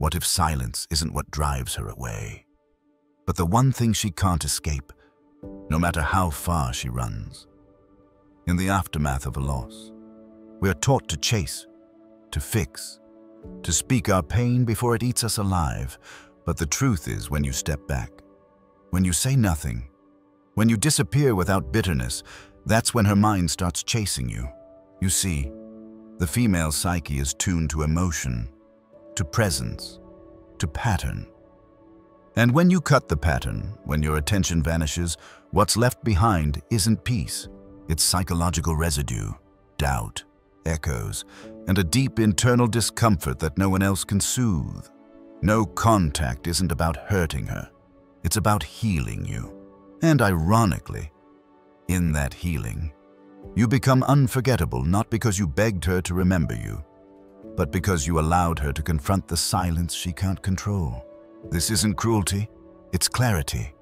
What if silence isn't what drives her away, but the one thing she can't escape, no matter how far she runs? In the aftermath of a loss, we are taught to chase, to fix, to speak our pain before it eats us alive. But the truth is, when you step back, when you say nothing, when you disappear without bitterness, that's when her mind starts chasing you. You see, the female psyche is tuned to emotion, to presence, to pattern. And when you cut the pattern, when your attention vanishes, what's left behind isn't peace. It's psychological residue, doubt, echoes, and a deep internal discomfort that no one else can soothe. No contact isn't about hurting her. It's about healing you. And ironically, in that healing, you become unforgettable not because you begged her to remember you, but because you allowed her to confront the silence she can't control. This isn't cruelty, it's clarity.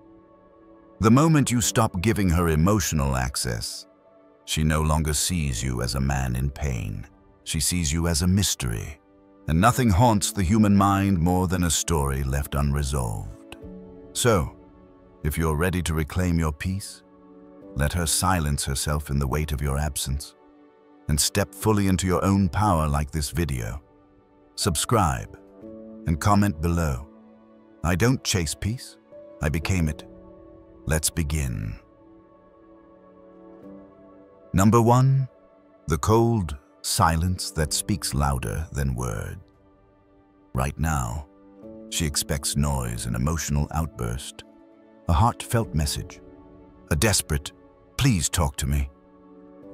The moment you stop giving her emotional access, she no longer sees you as a man in pain. She sees you as a mystery, and nothing haunts the human mind more than a story left unresolved. So, if you're ready to reclaim your peace, let her silence herself in the weight of your absence, and step fully into your own power like this video. Subscribe and comment below. I don't chase peace, I became it. Let's begin. Number 1, the cold silence that speaks louder than words. Right now, she expects noise, an emotional outburst, a heartfelt message, a desperate, "Please talk to me."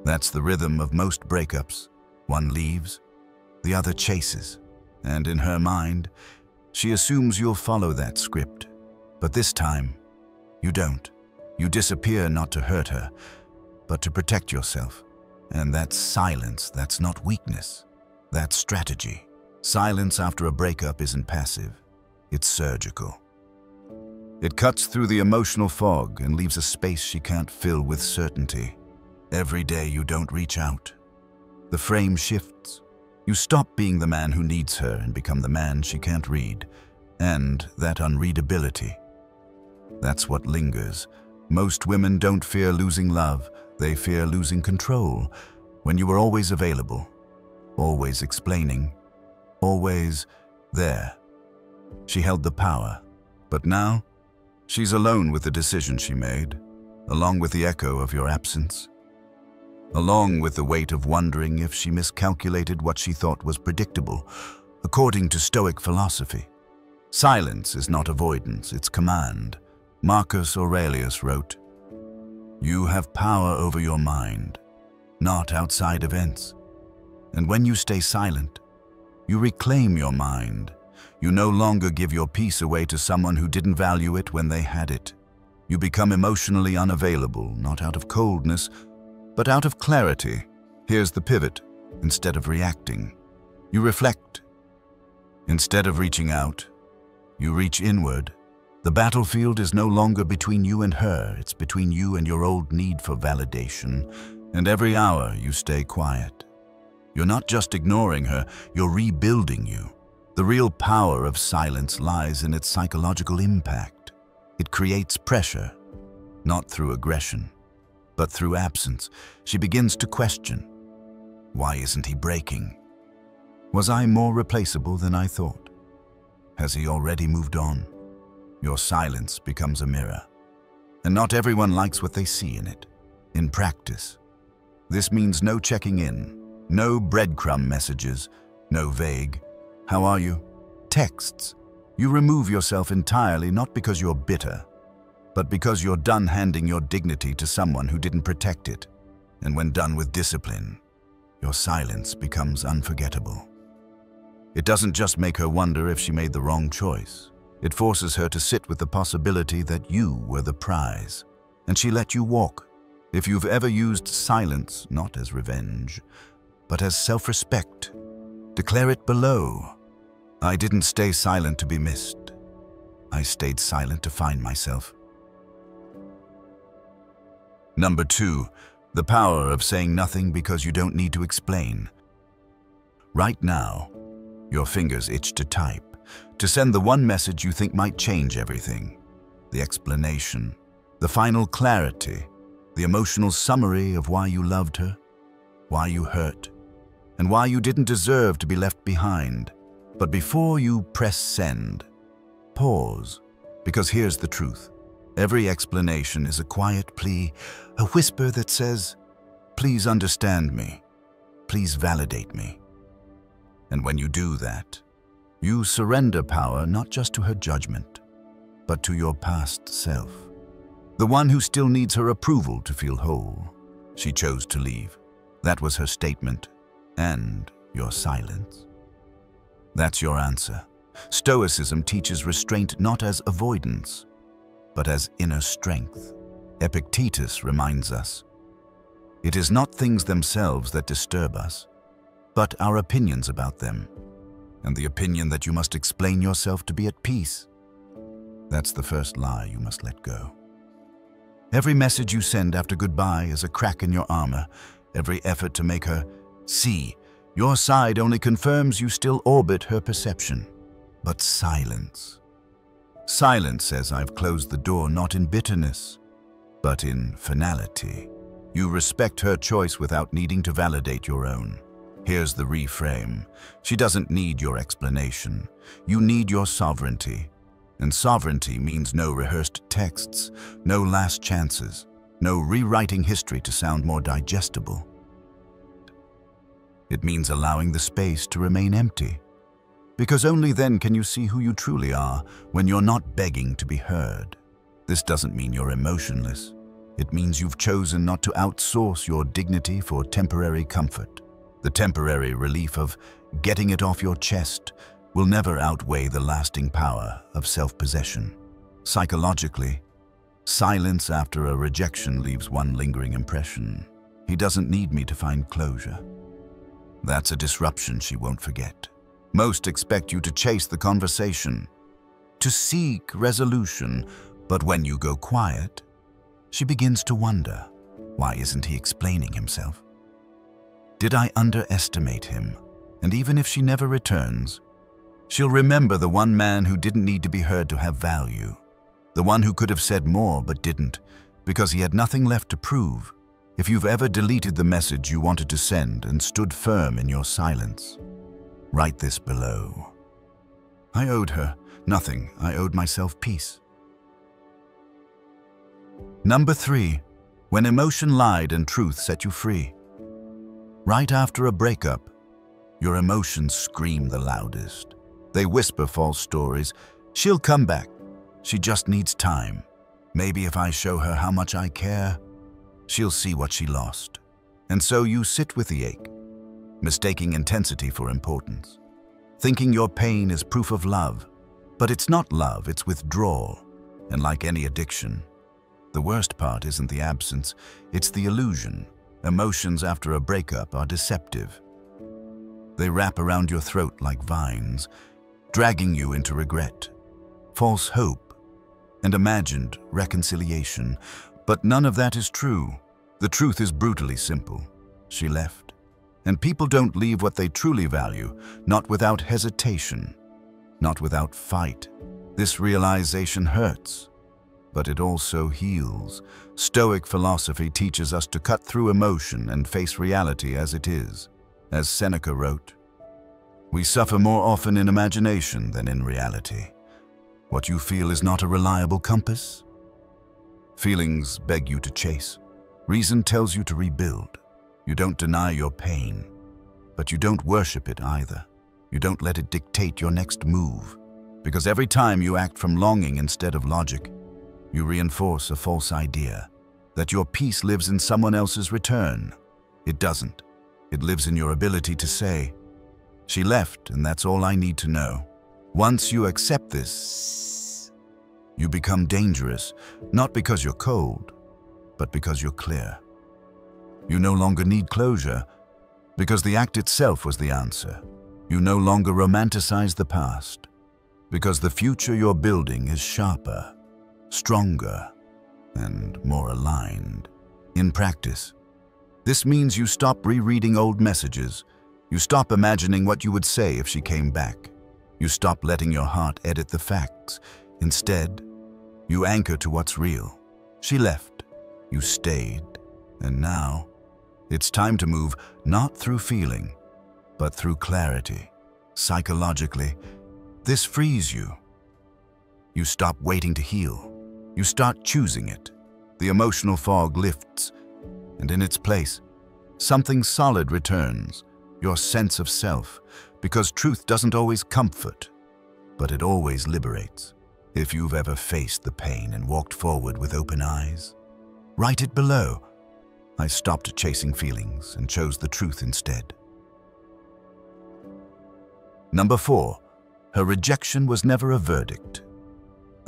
That's the rhythm of most breakups. One leaves, the other chases, and in her mind, she assumes you'll follow that script. But this time, you don't. You disappear not to hurt her, but to protect yourself. And that's silence, that's not weakness. That's strategy. Silence after a breakup isn't passive, it's surgical. It cuts through the emotional fog and leaves a space she can't fill with certainty. Every day you don't reach out, the frame shifts. You stop being the man who needs her and become the man she can't read. And that unreadability, that's what lingers. Most women don't fear losing love, they fear losing control. When you were always available, always explaining, always there, she held the power. But now, she's alone with the decision she made, along with the echo of your absence, along with the weight of wondering if she miscalculated what she thought was predictable. According to Stoic philosophy, silence is not avoidance, it's command. Marcus Aurelius wrote, "You have power over your mind, not outside events. And when you stay silent, you reclaim your mind. You no longer give your peace away to someone who didn't value it when they had it. You become emotionally unavailable, not out of coldness, but out of clarity. Here's the pivot. Instead of reacting, you reflect. Instead of reaching out, you reach inward. The battlefield is no longer between you and her, it's between you and your old need for validation. And every hour you stay quiet. You're not just ignoring her, you're rebuilding you. The real power of silence lies in its psychological impact. It creates pressure, not through aggression, but through absence. She begins to question, why isn't he breaking? Was I more replaceable than I thought? Has he already moved on? Your silence becomes a mirror, and not everyone likes what they see in it. In practice, this means no checking in, no breadcrumb messages, no vague, "How are you?" texts. You remove yourself entirely, not because you're bitter, but because you're done handing your dignity to someone who didn't protect it. And when done with discipline, your silence becomes unforgettable. It doesn't just make her wonder if she made the wrong choice. It forces her to sit with the possibility that you were the prize, and she let you walk. If you've ever used silence, not as revenge, but as self-respect, declare it below. I didn't stay silent to be missed. I stayed silent to find myself. Number 2, the power of saying nothing because you don't need to explain. Right now, your fingers itch to type. to send the one message you think might change everything. The explanation, the final clarity, the emotional summary of why you loved her, why you hurt, and why you didn't deserve to be left behind. But before you press send, pause, because here's the truth. Every explanation is a quiet plea, a whisper that says, "Please understand me. Please validate me." And when you do that, you surrender power not just to her judgment, but to your past self. The one who still needs her approval to feel whole. She chose to leave. That was her statement, and your silence. That's your answer. Stoicism teaches restraint not as avoidance, but as inner strength. Epictetus reminds us, it is not things themselves that disturb us, but our opinions about them, and the opinion that you must explain yourself to be at peace. That's the first lie you must let go. Every message you send after goodbye is a crack in your armor. Every effort to make her see your side only confirms you still orbit her perception. But silence. Silence says, "I've closed the door not in bitterness, but in finality." You respect her choice without needing to validate your own. Here's the reframe. She doesn't need your explanation. You need your sovereignty. And sovereignty means no rehearsed texts, no last chances, no rewriting history to sound more digestible. It means allowing the space to remain empty. Because only then can you see who you truly are, when you're not begging to be heard. This doesn't mean you're emotionless. It means you've chosen not to outsource your dignity for temporary comfort. The temporary relief of getting it off your chest will never outweigh the lasting power of self-possession. Psychologically, silence after a rejection leaves one lingering impression. He doesn't need me to find closure. That's a disruption she won't forget. Most expect you to chase the conversation, to seek resolution, but when you go quiet, she begins to wonder, why isn't he explaining himself? Did I underestimate him? And even if she never returns, she'll remember the one man who didn't need to be heard to have value. The one who could have said more but didn't, because he had nothing left to prove. If you've ever deleted the message you wanted to send and stood firm in your silence, write this below. I owed her nothing. I owed myself peace. Number 3. When emotion lied and truth set you free. Right after a breakup, your emotions scream the loudest. They whisper false stories. She'll come back. She just needs time. Maybe if I show her how much I care, she'll see what she lost. And so you sit with the ache, mistaking intensity for importance, thinking your pain is proof of love. But it's not love, it's withdrawal. And like any addiction, the worst part isn't the absence, it's the illusion. Emotions after a breakup are deceptive. They wrap around your throat like vines, dragging you into regret, false hope, and imagined reconciliation. But none of that is true. The truth is brutally simple. She left. And people don't leave what they truly value, not without hesitation, not without fight. This realization hurts, but it also heals. Stoic philosophy teaches us to cut through emotion and face reality as it is. As Seneca wrote, "We suffer more often in imagination than in reality." What you feel is not a reliable compass. Feelings beg you to chase. Reason tells you to rebuild. You don't deny your pain, but you don't worship it either. You don't let it dictate your next move, because every time you act from longing instead of logic, you reinforce a false idea that your peace lives in someone else's return. It doesn't. It lives in your ability to say, "She left, and that's all I need to know." Once you accept this, you become dangerous, not because you're cold, but because you're clear. You no longer need closure, because the act itself was the answer. You no longer romanticize the past, because the future you're building is sharper, stronger, and more aligned. In practice, this means you stop rereading old messages. You stop imagining what you would say if she came back. You stop letting your heart edit the facts. Instead, you anchor to what's real. She left. You stayed. And now, it's time to move not through feeling, but through clarity. Psychologically, this frees you. You stop waiting to heal. You start choosing it. The emotional fog lifts, and in its place, something solid returns, your sense of self, because truth doesn't always comfort, but it always liberates. If you've ever faced the pain and walked forward with open eyes, write it below. I stopped chasing feelings and chose the truth instead. Number 4, her rejection was never a verdict,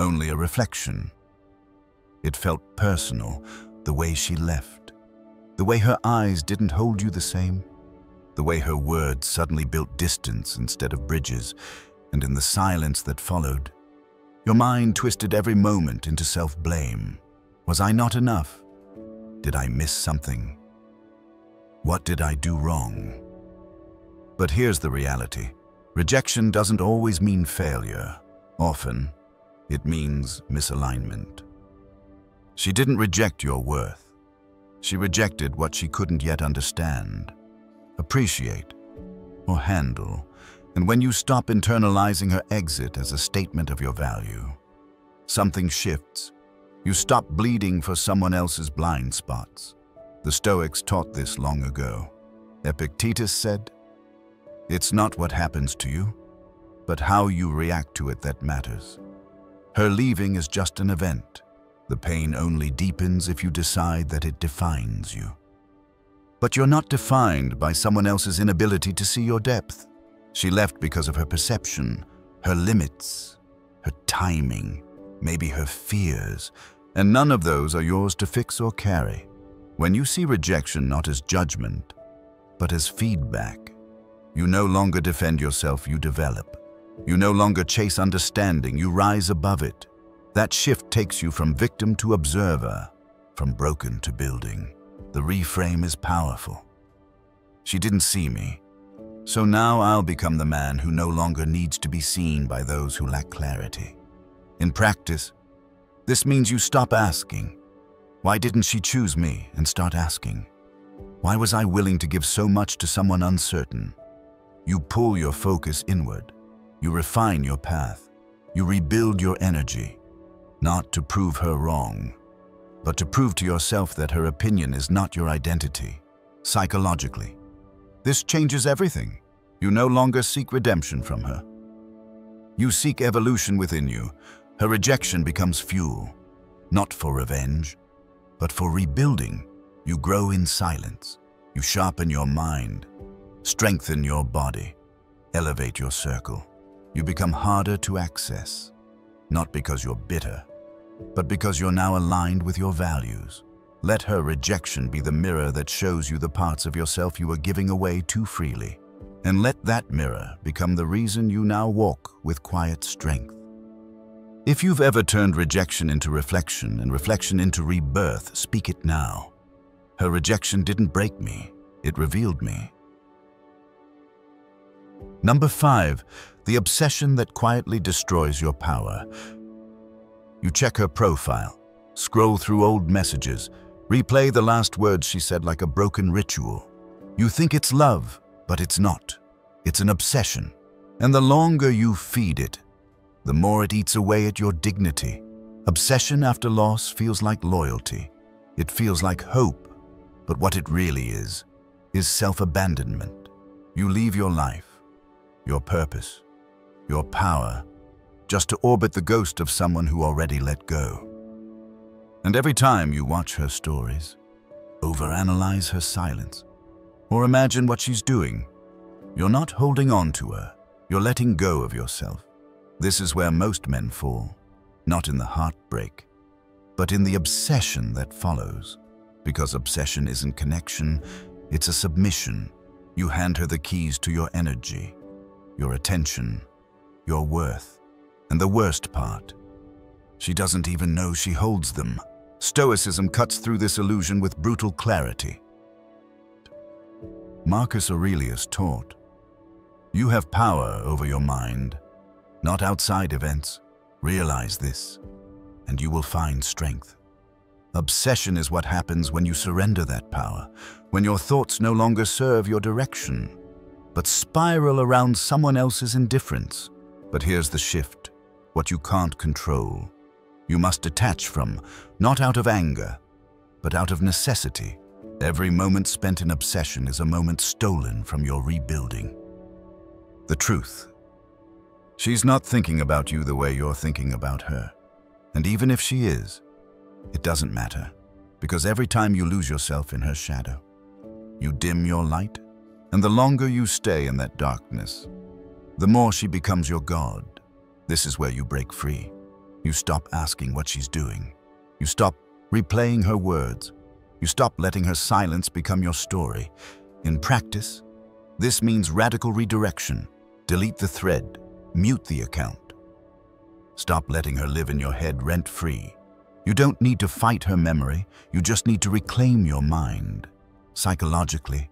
only a reflection. It felt personal, the way she left, the way her eyes didn't hold you the same, the way her words suddenly built distance instead of bridges, and in the silence that followed, your mind twisted every moment into self-blame. Was I not enough? Did I miss something? What did I do wrong? But here's the reality. Rejection doesn't always mean failure. Often, it means misalignment. She didn't reject your worth. She rejected what she couldn't yet understand, appreciate, or handle. And when you stop internalizing her exit as a statement of your value, something shifts. You stop bleeding for someone else's blind spots. The Stoics taught this long ago. Epictetus said, "It's not what happens to you, but how you react to it that matters." Her leaving is just an event. The pain only deepens if you decide that it defines you. But you're not defined by someone else's inability to see your depth. She left because of her perception, her limits, her timing, maybe her fears, and none of those are yours to fix or carry. When you see rejection not as judgment, but as feedback, you no longer defend yourself, you develop. You no longer chase understanding, you rise above it. That shift takes you from victim to observer, from broken to building. The reframe is powerful. She didn't see me, so now I'll become the man who no longer needs to be seen by those who lack clarity. In practice, this means you stop asking, "Why didn't she choose me?" and start asking, "Why was I willing to give so much to someone uncertain?" You pull your focus inward. You refine your path. You rebuild your energy, not to prove her wrong, but to prove to yourself that her opinion is not your identity. Psychologically, this changes everything. You no longer seek redemption from her. You seek evolution within you. Her rejection becomes fuel, not for revenge, but for rebuilding. You grow in silence. You sharpen your mind, strengthen your body, elevate your circle. You become harder to access, not because you're bitter, but because you're now aligned with your values. Let her rejection be the mirror that shows you the parts of yourself you were giving away too freely. And let that mirror become the reason you now walk with quiet strength. If you've ever turned rejection into reflection and reflection into rebirth, speak it now. Her rejection didn't break me, it revealed me. Number 5, the obsession that quietly destroys your power. You check her profile, scroll through old messages, replay the last words she said like a broken ritual. You think it's love, but it's not. It's an obsession. And the longer you feed it, the more it eats away at your dignity. Obsession after loss feels like loyalty. It feels like hope, but what it really is self-abandonment. You leave your life, your purpose, your power, just to orbit the ghost of someone who already let go. And every time you watch her stories, overanalyze her silence, or imagine what she's doing, you're not holding on to her, you're letting go of yourself. This is where most men fall, not in the heartbreak, but in the obsession that follows. Because obsession isn't connection, it's a submission. You hand her the keys to your energy, your attention, your worth. And the worst part, she doesn't even know she holds them. Stoicism cuts through this illusion with brutal clarity. Marcus Aurelius taught, "You have power over your mind, not outside events. Realize this, and you will find strength. Obsession is what happens when you surrender that power, when your thoughts no longer serve your direction, but spiral around someone else's indifference. But here's the shift: what you can't control, you must detach from, not out of anger, but out of necessity. Every moment spent in obsession is a moment stolen from your rebuilding. The truth: she's not thinking about you the way you're thinking about her. And even if she is, it doesn't matter, because every time you lose yourself in her shadow, you dim your light, and the longer you stay in that darkness, the more she becomes your god. This is where you break free. You stop asking what she's doing. You stop replaying her words. You stop letting her silence become your story. In practice, this means radical redirection. Delete the thread. Mute the account. Stop letting her live in your head rent-free. You don't need to fight her memory. You just need to reclaim your mind. Psychologically,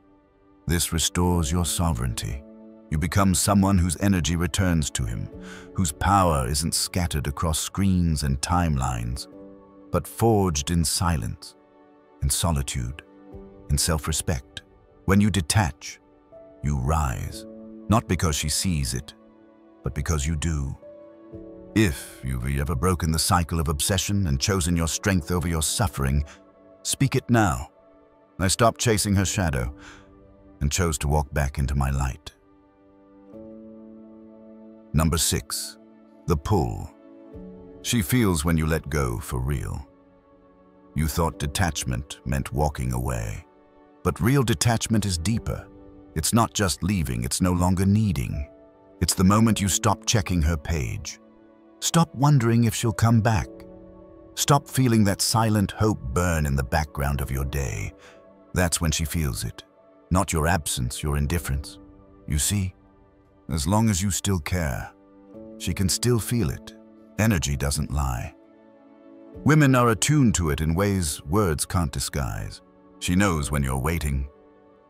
this restores your sovereignty. You become someone whose energy returns to him, whose power isn't scattered across screens and timelines, but forged in silence, in solitude, in self-respect. When you detach, you rise, not because she sees it, but because you do. If you've ever broken the cycle of obsession and chosen your strength over your suffering, speak it now. I stopped chasing her shadow and chose to walk back into my light. Number 6, the pull. She feels when you let go for real. You thought detachment meant walking away. But real detachment is deeper. It's not just leaving, it's no longer needing. It's the moment you stop checking her page. Stop wondering if she'll come back. Stop feeling that silent hope burn in the background of your day. That's when she feels it. Not your absence, your indifference. You see, as long as you still care, she can still feel it. Energy doesn't lie. Women are attuned to it in ways words can't disguise. She knows when you're waiting,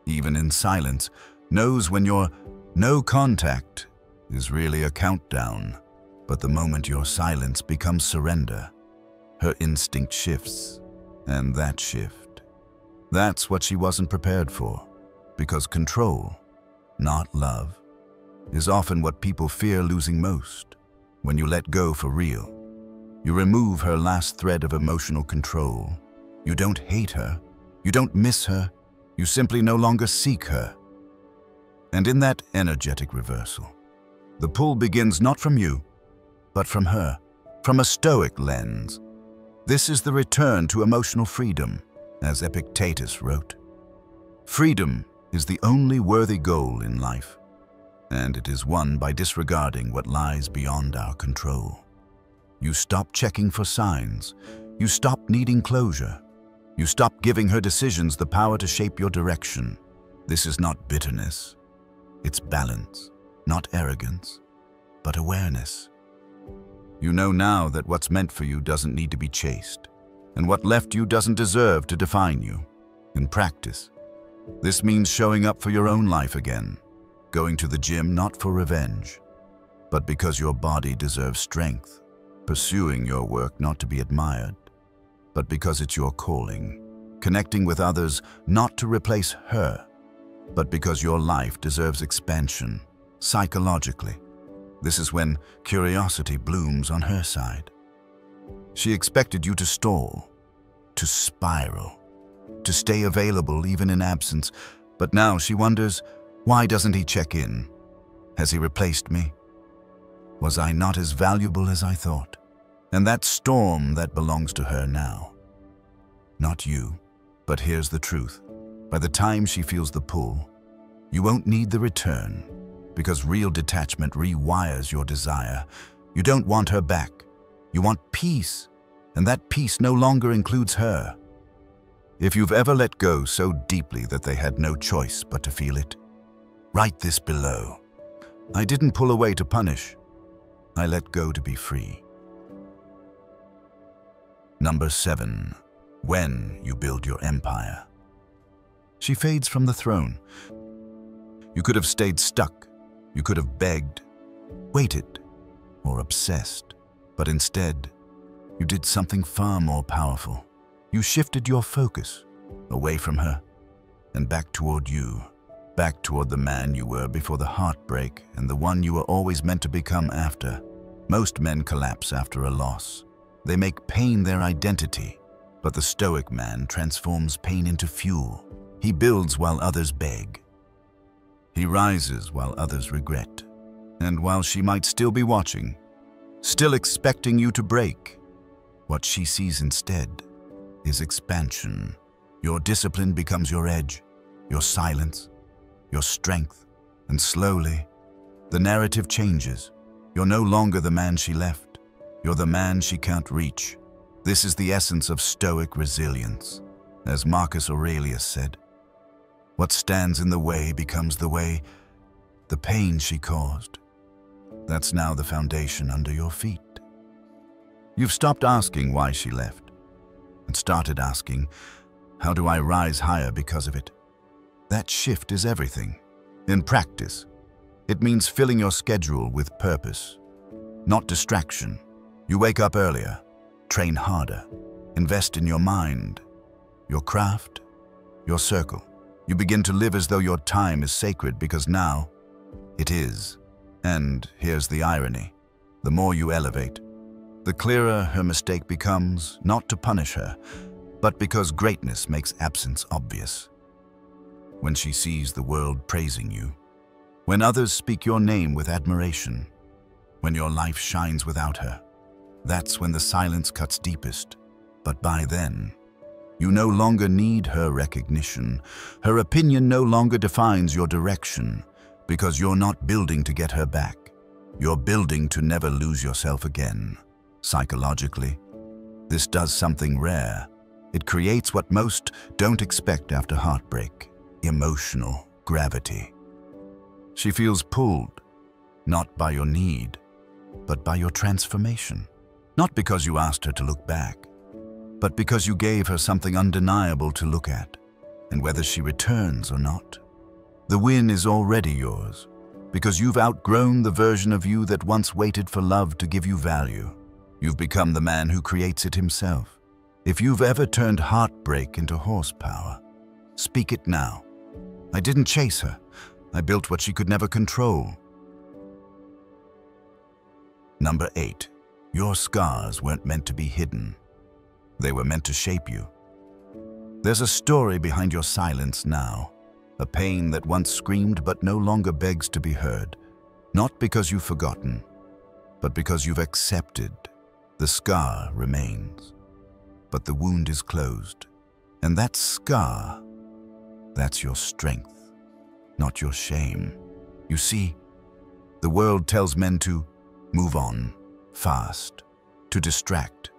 even in silence, knows when your no contact is really a countdown. But the moment your silence becomes surrender, her instinct shifts, and that shift, that's what she wasn't prepared for. Because control, not love, is often what people fear losing most. When you let go for real, you remove her last thread of emotional control. You don't hate her, you don't miss her, you simply no longer seek her. And in that energetic reversal, the pull begins not from you, but from her, from a Stoic lens. This is the return to emotional freedom, as Epictetus wrote. Freedom is the only worthy goal in life, and it is won by disregarding what lies beyond our control. You stop checking for signs. You stop needing closure. You stop giving her decisions the power to shape your direction. This is not bitterness. It's balance, not arrogance, but awareness. You know now that what's meant for you doesn't need to be chased, and what left you doesn't deserve to define you. In practice, this means showing up for your own life again, going to the gym not for revenge, but because your body deserves strength, pursuing your work not to be admired, but because it's your calling, connecting with others not to replace her, but because your life deserves expansion, psychologically. This is when curiosity blooms on her side. She expected you to stall, to spiral, to stay available even in absence, but now she wonders, why doesn't he check in? Has he replaced me? Was I not as valuable as I thought? And that storm that belongs to her now. Not you, but here's the truth. By the time she feels the pull, you won't need the return, because real detachment rewires your desire. You don't want her back. You want peace, and that peace no longer includes her. If you've ever let go so deeply that they had no choice but to feel it, write this below. I didn't pull away to punish. I let go to be free. Number 7. When you build your empire. She fades from the throne. You could have stayed stuck. You could have begged, waited, or obsessed, but instead, you did something far more powerful. You shifted your focus away from her and back toward you, back toward the man you were before the heartbreak and the one you were always meant to become after. Most men collapse after a loss. They make pain their identity, but the Stoic man transforms pain into fuel. He builds while others beg. He rises while others regret. And while she might still be watching, still expecting you to break, what she sees instead is expansion. Your discipline becomes your edge, your silence, your strength, and slowly, the narrative changes. You're no longer the man she left. You're the man she can't reach. This is the essence of Stoic resilience. As Marcus Aurelius said, what stands in the way becomes the way. The pain she caused, that's now the foundation under your feet. You've stopped asking why she left and started asking, how do I rise higher because of it? That shift is everything. In practice, it means filling your schedule with purpose, not distraction. You wake up earlier, train harder, invest in your mind, your craft, your circle. You begin to live as though your time is sacred because now it is. And here's the irony. The more you elevate, the clearer her mistake becomes, not to punish her, but because greatness makes absence obvious. When she sees the world praising you, when others speak your name with admiration, when your life shines without her, that's when the silence cuts deepest. But by then, you no longer need her recognition. Her opinion no longer defines your direction, because you're not building to get her back. You're building to never lose yourself again. Psychologically, this does something rare. It creates what most don't expect after heartbreak: emotional gravity. She feels pulled, not by your need, but by your transformation. Not because you asked her to look back, but because you gave her something undeniable to look at. And whether she returns or not, the win is already yours, because you've outgrown the version of you that once waited for love to give you value. You've become the man who creates it himself. If you've ever turned heartbreak into horsepower, speak it now. I didn't chase her. I built what she could never control. Number 8. Your scars weren't meant to be hidden. They were meant to shape you. There's a story behind your silence now, a pain that once screamed but no longer begs to be heard, not because you've forgotten, but because you've accepted. The scar remains, but the wound is closed. And that scar, that's your strength, not your shame. You see, the world tells men to move on, fast, to distract,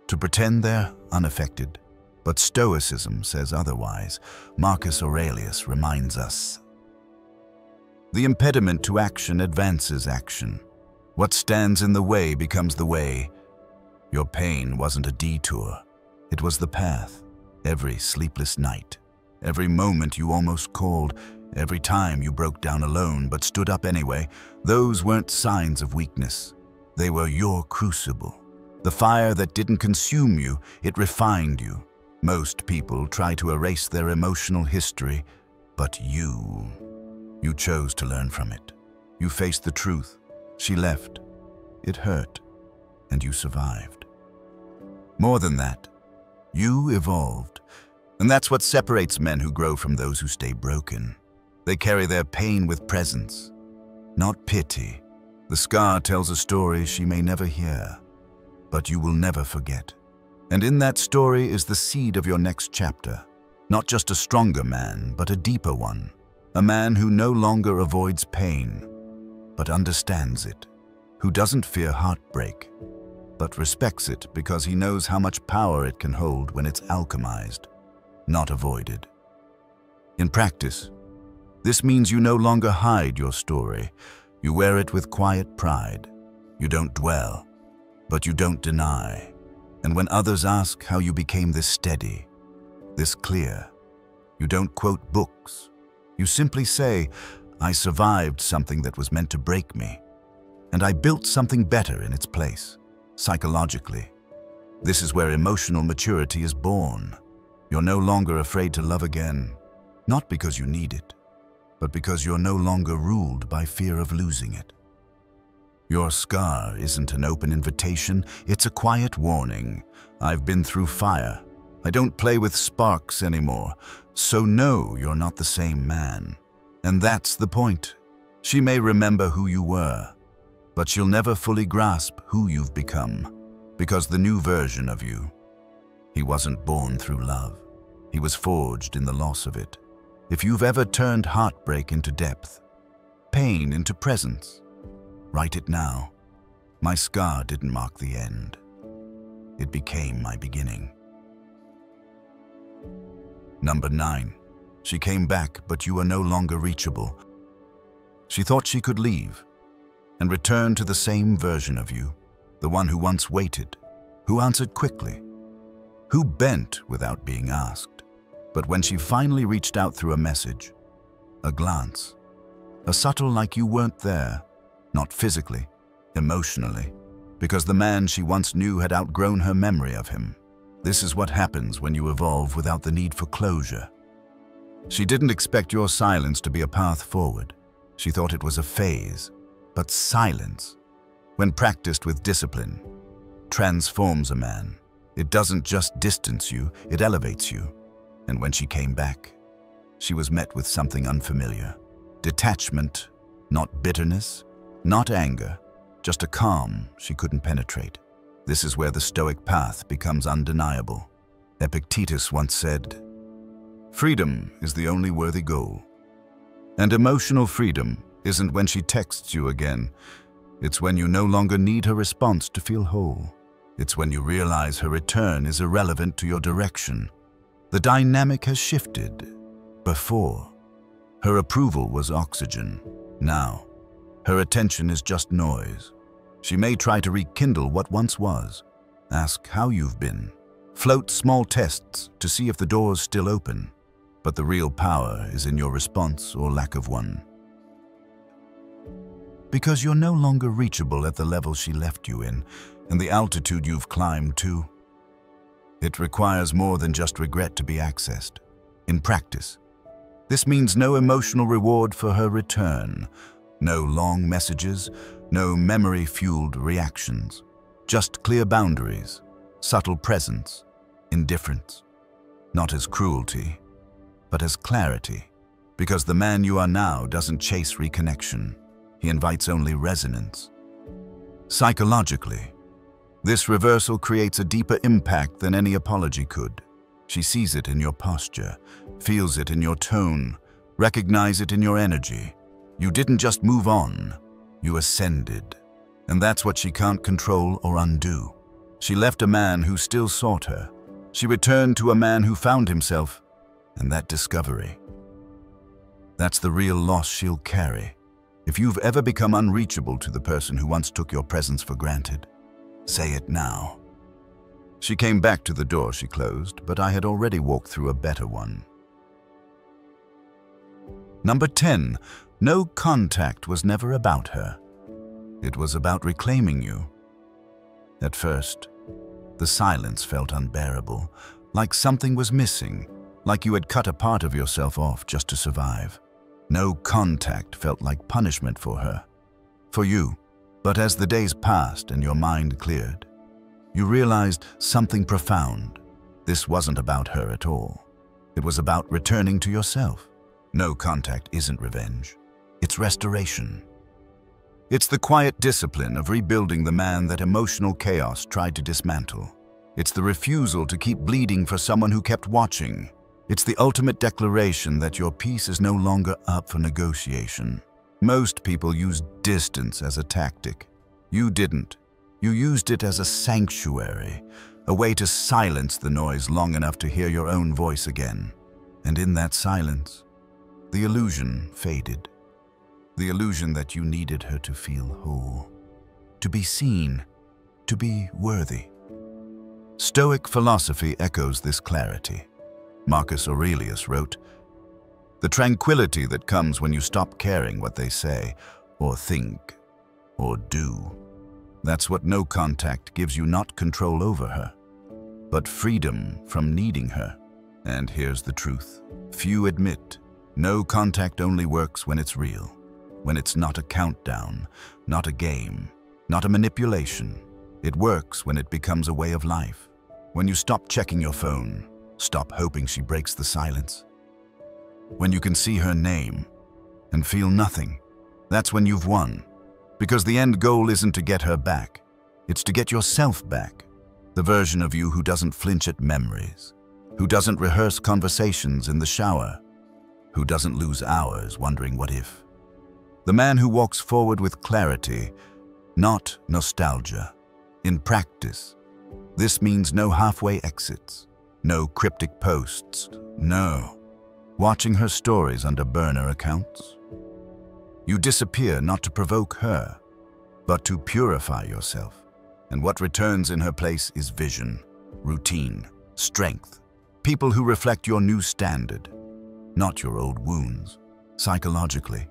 to pretend they're unaffected. But Stoicism says otherwise. Marcus Aurelius reminds us. The impediment to action advances action. What stands in the way becomes the way. Your pain wasn't a detour. It was the path. Every sleepless night, every moment you almost called, every time you broke down alone but stood up anyway, those weren't signs of weakness. They were your crucible. The fire that didn't consume you, it refined you. Most people try to erase their emotional history, but you chose to learn from it. You faced the truth. She left. It hurt, and you survived. More than that, you evolved. And that's what separates men who grow from those who stay broken. They carry their pain with presence, not pity. The scar tells a story she may never hear, but you will never forget. And in that story is the seed of your next chapter. Not just a stronger man, but a deeper one. A man who no longer avoids pain, but understands it. Who doesn't fear heartbreak, but respects it because he knows how much power it can hold when it's alchemized, not avoided. In practice, this means you no longer hide your story. You wear it with quiet pride. You don't dwell, but you don't deny. And when others ask how you became this steady, this clear, you don't quote books. You simply say, I survived something that was meant to break me. and I built something better in its place, psychologically. This is where emotional maturity is born. You're no longer afraid to love again, not because you need it, but because you're no longer ruled by fear of losing it. Your scar isn't an open invitation, it's a quiet warning. I've been through fire. I don't play with sparks anymore, so no, you're not the same man. And that's the point. She may remember who you were, but she'll never fully grasp who you've become, because the new version of you, he wasn't born through love. He was forged in the loss of it. If you've ever turned heartbreak into depth, pain into presence, write it now. My scar didn't mark the end. It became my beginning. Number 9. She came back, but you are no longer reachable. She thought she could leave and return to the same version of you, the one who once waited, who answered quickly, who bent without being asked. But when she finally reached out through a message, a glance, a subtle like you weren't there, not physically, emotionally, because the man she once knew had outgrown her memory of him. This is what happens when you evolve without the need for closure. She didn't expect your silence to be a path forward. She thought it was a phase, but silence, when practiced with discipline, transforms a man. It doesn't just distance you, it elevates you. And when she came back, she was met with something unfamiliar. Detachment, not bitterness, not anger, just a calm she couldn't penetrate. This is where the Stoic path becomes undeniable. Epictetus once said, "Freedom is the only worthy goal." And emotional freedom isn't when she texts you again. It's when you no longer need her response to feel whole. It's when you realize her return is irrelevant to your direction. The dynamic has shifted. Before, her approval was oxygen. Now, her attention is just noise. She may try to rekindle what once was. Ask how you've been. Float small tests to see if the door's still open. But the real power is in your response or lack of one. Because you're no longer reachable at the level she left you in, and the altitude you've climbed to. It requires more than just regret to be accessed. In practice, this means no emotional reward for her return, no long messages, no memory-fueled reactions, just clear boundaries, subtle presence, indifference, not as cruelty, but as clarity, because the man you are now doesn't chase reconnection, he invites only resonance. Psychologically, this reversal creates a deeper impact than any apology could. She sees it in your posture, feels it in your tone, recognizes it in your energy. You didn't just move on, you ascended. And that's what she can't control or undo. She left a man who still sought her. She returned to a man who found himself, and that discovery. That's the real loss she'll carry. If you've ever become unreachable to the person who once took your presence for granted, say it now. She came back to the door she closed, but I had already walked through a better one. Number 10. No contact was never about her. It was about reclaiming you. At first, the silence felt unbearable, like something was missing, like you had cut a part of yourself off just to survive. No contact felt like punishment for her, for you. But as the days passed and your mind cleared, you realized something profound. This wasn't about her at all. It was about returning to yourself. No contact isn't revenge. It's restoration. It's the quiet discipline of rebuilding the man that emotional chaos tried to dismantle. It's the refusal to keep bleeding for someone who kept watching. It's the ultimate declaration that your peace is no longer up for negotiation. Most people use distance as a tactic. You didn't. You used it as a sanctuary, a way to silence the noise long enough to hear your own voice again. And in that silence, the illusion faded. The illusion that you needed her to feel whole, to be seen, to be worthy. Stoic philosophy echoes this clarity. Marcus Aurelius wrote, "The tranquility that comes when you stop caring what they say or think or do. That's what no contact gives you, not control over her, but freedom from needing her. And here's the truth. Few admit no contact only works when it's real, when it's not a countdown, not a game, not a manipulation. It works when it becomes a way of life. When you stop checking your phone, stop hoping she breaks the silence. When you can see her name and feel nothing, that's when you've won. Because the end goal isn't to get her back, it's to get yourself back. The version of you who doesn't flinch at memories, who doesn't rehearse conversations in the shower, who doesn't lose hours wondering what if. The man who walks forward with clarity, not nostalgia. In practice, this means no halfway exits, no cryptic posts, no watching her stories under burner accounts. You disappear not to provoke her, but to purify yourself. And what returns in her place is vision, routine, strength. People who reflect your new standard, not your old wounds. Psychologically,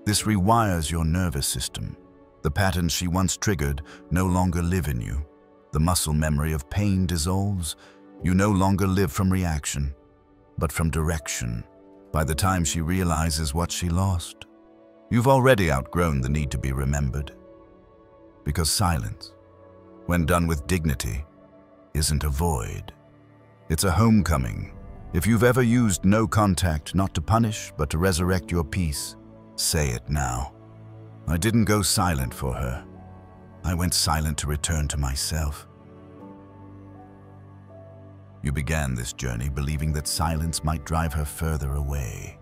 this rewires your nervous system. The patterns she once triggered no longer live in you. The muscle memory of pain dissolves. You no longer live from reaction, but from direction. By the time she realizes what she lost, you've already outgrown the need to be remembered. Because silence, when done with dignity, isn't a void. It's a homecoming. If you've ever used no contact not to punish, but to resurrect your peace, say it now. I didn't go silent for her. I went silent to return to myself. You began this journey believing that silence might drive her further away.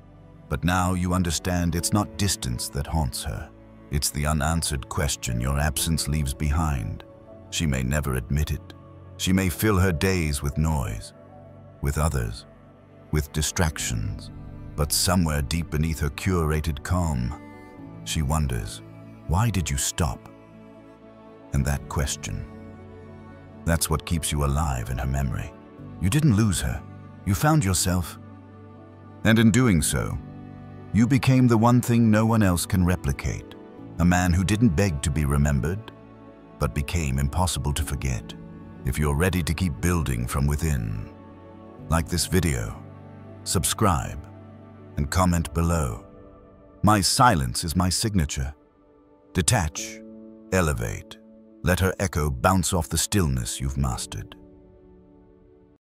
But now you understand it's not distance that haunts her. It's the unanswered question your absence leaves behind. She may never admit it. She may fill her days with noise, with others, with distractions. But somewhere deep beneath her curated calm, she wonders, why did you stop? And that question, that's what keeps you alive in her memory. You didn't lose her. You found yourself. And in doing so, you became the one thing no one else can replicate. A man who didn't beg to be remembered, but became impossible to forget. If you're ready to keep building from within, like this video, subscribe and comment below. My silence is my signature. Detach, elevate, let her echo bounce off the stillness you've mastered.